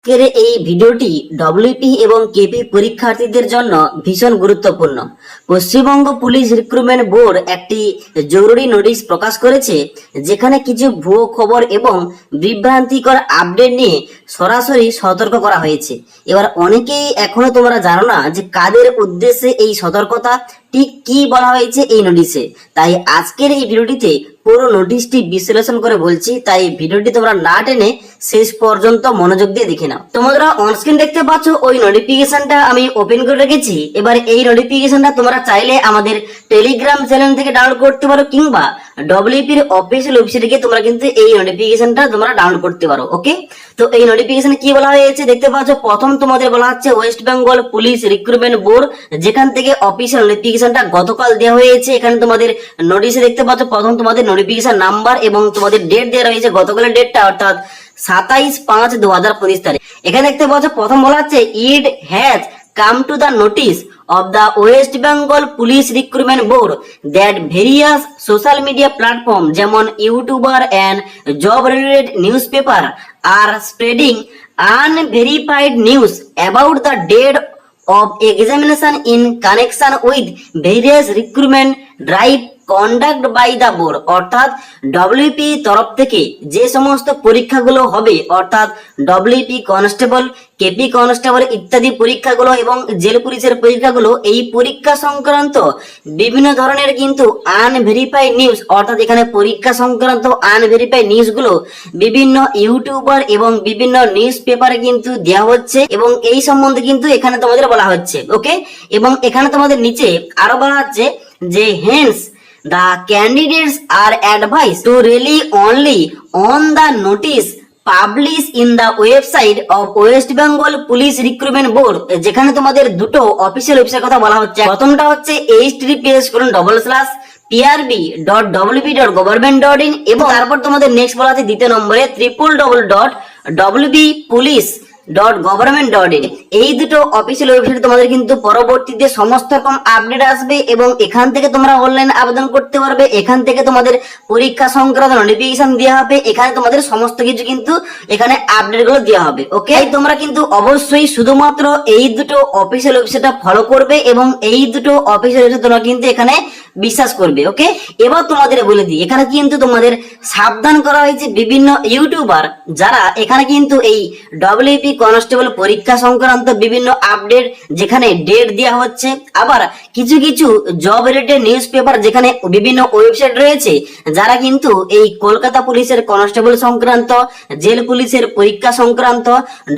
আজকের এই ভিডিওটি ডব্লিউপি এবং কেপি পরীক্ষার্থীদের জন্য ভীষণ গুরুত্বপূর্ণ। পশ্চিমবঙ্গ পুলিশ রিক্রুটমেন্ট বোর্ড একটি জরুরি নোটিশ প্রকাশ করেছে, যেখানে কিছু ভুয়ো খবর এবং বিভ্রান্তিকর আপডেট নিয়ে সরাসরি সতর্ক করা হয়েছে। এবার অনেকেই এখনো তোমরা জানো না যে কাদের উদ্দেশ্যে এই সতর্কতা, ঠিক কি বলা হয়েছে এই নোটিশে। তাই আজকের এই ভিডিওটিতে পুরো নোটিশটি বিশ্লেষণ করে বলছি, তাই ভিডিওটি তোমরা না টেনে শেষ পর্যন্ত মনোযোগ দিয়ে দেখে নাও। তোমরা অনস্ক্রিন দেখতে পাচ্ছ ওই নোটিফিকেশনটা আমি ওপেন করে রেখেছি। এবার এই নোটিফিকেশনটা তোমরা চাইলে আমাদের টেলিগ্রাম চ্যানেল থেকে ডাউনলোড করতে পারো, কিংবা ডব্লিউপির অফিসিয়াল ওয়েবসাইটে গিয়ে তোমরা কিন্তু এই নোটিফিকেশনটা তোমরা ডাউনলোড করতে পারো। ওকে, তো এই নোটিফিকেশনে কি বলা হয়েছে দেখতে পাচ্ছ। প্রথম তোমাদের বলা হচ্ছে West Bengal police recruitment board, যেখান থেকে অফিসিয়াল নোটিফিকেশনটা গতকাল দেওয়া হয়েছে। এখানে তোমাদের নোটিশে দেখতে পাচ্ছ প্রথম তোমাদের নোটিফিকেশন নাম্বার এবং তোমাদের ডেট দেওয়া রয়েছে, গতকালের ডেটটা অর্থাৎ 27/5/2025 তারিখ। এখানে দেখতে পাচ্ছ প্রথম বলা হচ্ছে it has come to the notice of the West Bengal Police Recruitment Board that various social media platform যেমন YouTuber and job related newspaper are spreading unverified news about the date of examination in connection with various recruitment drive conduct by the board. অর্থাৎ WP তরফ থেকে যে সমস্ত পরীক্ষাগুলো হবে, অর্থাৎ WP constable, KP constable ইত্যাদি পরীক্ষাগুলো এবং জেল পুলিশের পরীক্ষাগুলো, এই পরীক্ষা সংক্রান্ত বিভিন্ন ধরনের কিন্তু আনভেরিফাই নিউজ, অর্থাৎ এখানে পরীক্ষা সংক্রান্ত আনভেরিফাই নিউজগুলো বিভিন্ন ইউটিউবার এবং বিভিন্ন নিউজ পেপারে কিন্তু দেওয়া হচ্ছে এবং এই সম্বন্ধে কিন্তু এখানে তোমাদের বলা হচ্ছে। ওকে, এবং এখানে তোমাদের নিচে আরো বলা হচ্ছে যে Haynes the candidates are advised to rely only on the notice published in the website of West Bengal Police Recruitment Board, যেখানে তোমাদের দুটো অফিসিয়াল ওয়েবসাইট কথা বলা হচ্ছে। প্রথমটা হচ্ছে https://prb.wp.government.in এবং তারপর তোমাদের নেক্সট বলা আছে দ্বিতীয় নম্বরে www.wbpolice.government.in। এই দুটো অফিসিয়াল ওয়েবসাইটে তোমাদের কিন্তু পরবর্তীতে সমস্ত রকম আপডেট আসবে এবং এখান থেকে তোমরা অনলাইন আবেদন করতে পারবে। এখান থেকে তোমাদের পরীক্ষা সংক্রান্ত নোটিফিকেশন দেওয়া হবে, এখানে তোমাদের সমস্ত কিছু কিন্তু এখানে আপডেট গুলো দেওয়া হবে। ওকে, তোমরা কিন্তু অবশ্যই শুধুমাত্র এই দুটো অফিসিয়াল ওয়েবসাইটটা ফলো করবে এবং এই দুটো অফিসিয়াল ওয়েবসাইট তোমরা কিন্তু এখানে বিশ্বাস করবে। ওকে, এবার তোমাদের বলে দিই, এখানে কিন্তু তোমাদের সাবধান করা হয়েছে বিভিন্ন ইউটিউবার যারা এখানে কিন্তু এই ডব্লিউপি কনস্টেবল পরীক্ষা সংক্রান্ত বিভিন্ন আপডেট যেখানে ডেট দেওয়া হচ্ছে, আবার কিছু কিছু জব রিলেটেড নিউজ পেপার যেখানে বিভিন্ন ওয়েবসাইট রয়েছে যারা কিন্তু এই কলকাতা পুলিশের কনস্টেবল সংক্রান্ত, জেল পুলিশের পরীক্ষা সংক্রান্ত,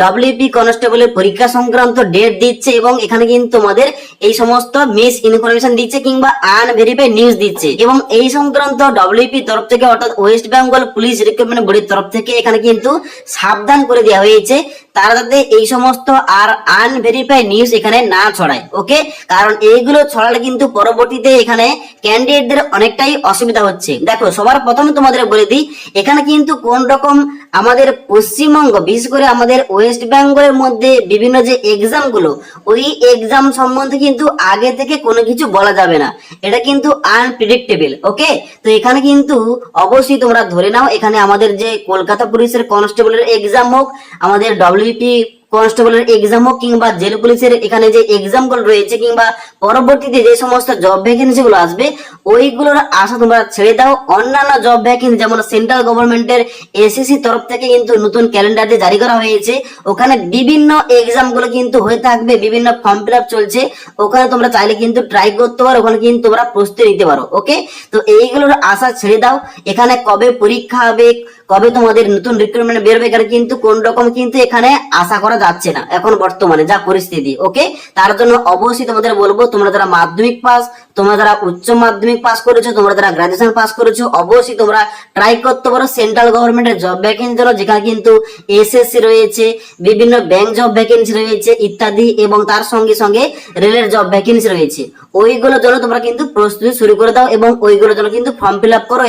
ডব্লিউপি কনস্টেবলের পরীক্ষা সংক্রান্ত ডেট দিচ্ছে এবং এখানে কিন্তু তোমাদের এই সমস্ত মিস ইনফরমেশন দিচ্ছে কিংবা আনভেরিফাইড নিউজ দিচ্ছে। এবং এই সংক্রান্ত ডব্লিউপি তরফ থেকে অর্থাৎ ওয়েস্ট বেঙ্গল পুলিশ রিক্রুটমেন্ট বোর্ডের তরফ থেকে এখানে কিন্তু সাবধান করে দেওয়া হয়েছে তারা যাতে এই সমস্ত আর আনভেরিফাইড নিউজ এখানে না ছড়ায়। ওকে, কারণ এইগুলো ছড়ালে কিন্তু পরবর্তীতে এখানে ক্যান্ডিডেটদের অনেকটাই অসুবিধা হচ্ছে। দেখো, সবার প্রথমে তোমাদের বলে দিই, এখানে কিন্তু কোন রকম আমাদের পশ্চিমবঙ্গ বিশেষ করে আমাদের ওয়েস্ট বেঙ্গলের মধ্যে বিভিন্ন যে এক্সাম গুলো, ওই এক্সাম সম্বন্ধে কিন্তু আগে থেকে কোনো কিছু বলা যাবে না, এটা কিন্তু আনপ্রেডিক্টেবল। ওকে, তো এখানে কিন্তু অবশ্যই তোমরা ধরে নাও, এখানে আমাদের যে কলকাতা পুলিশের কনস্টেবলের এক্সাম হোক, আমাদের ডব্লিউপি কনস্টেবলের এক্সাম হোক, কিংবা জেল পুলিশের এখানে যে এক্সাম গুলো রয়েছে, কিংবা পরবর্তীতে যে সমস্ত জব ভ্যাকেন্সি গুলো আসবে ওইগুলোর আশা তোমরা ছেড়ে দাও। অন্যান্য জব ভ্যাকেন্সি যেমন সেন্ট্রাল গভর্নমেন্টের এসএসসি তরফ থেকে কিন্তু নতুন ক্যালেন্ডার জারি করা হয়েছে, ওখানে বিভিন্ন এক্সাম গুলো কিন্তু হয়ে থাকবে, বিভিন্ন ফর্ম ফিল আপ চলছে, ওখানে তোমরা চাইলে কিন্তু ট্রাই করতে পারো, ওখানে কিন্তু তোমরা প্রস্তুতি নিতে পারো। ওকে, তো এইগুলোর আশা ছেড়ে দাও। এখানে কবে পরীক্ষা হবে, কবে তোমাদের নতুন রিক্রুটমেন্ট বেরোবে, এখানে কিন্তু কোন রকম কিন্তু এখানে আশা করা যাচ্ছে না এখন বর্তমানে যা পরিস্থিতি। ওকে, তার জন্য অবশ্যই তোমাদের বলবো, তোমরা যারা মাধ্যমিক পাস, তোমরা যারা উচ্চ মাধ্যমিক পাস করেছো, তোমরা যারা গ্রাজুয়েশন পাস করেছো, অবশ্যই তোমরা ট্রাই করতে পারো সেন্ট্রাল গভর্নমেন্টের জব ভ্যাকেন্সি জন্য, যেখানে কিন্তু এসএসসি রয়েছে, বিভিন্ন ব্যাংক জব ভ্যাকেন্সি রয়েছে ইত্যাদি, এবং তার সঙ্গে সঙ্গে রেলের জব ভ্যাকেন্সি রয়েছে। ওইগুলোর জন্য তোমরা কিন্তু প্রস্তুতি শুরু করে দাও এবং ওইগুলোর জন্য কিন্তু ফর্ম ফিল আপ করো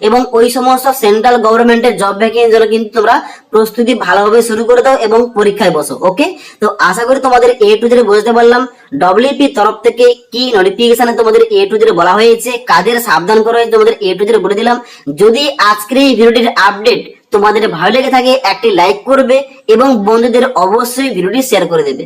এবং ওই সমস্ত সেন্ট্রাল গভর্নমেন্টের জব ভ্যাকেন্সির জন্য কিন্তু তোমরা প্রস্তুতি ভালোভাবে শুরু করে দাও এবং পরীক্ষায় বসো। ওকে, তো আশা করি তোমাদের এ টু জেড বুঝতে পারলাম ডব্লিউপি তরফ থেকে কি নোটিফিকেশনে তোমাদের এ টু জেড বলা হয়েছে, কাদের সাবধান করা হয়েছে তোমাদের এ টু জেড বলে দিলাম। যদি আজকের এই ভিডিওটির আপডেট তোমাদের ভালো লেগে থাকে একটি লাইক করবে এবং বন্ধুদের অবশ্যই ভিডিওটি শেয়ার করে দেবে।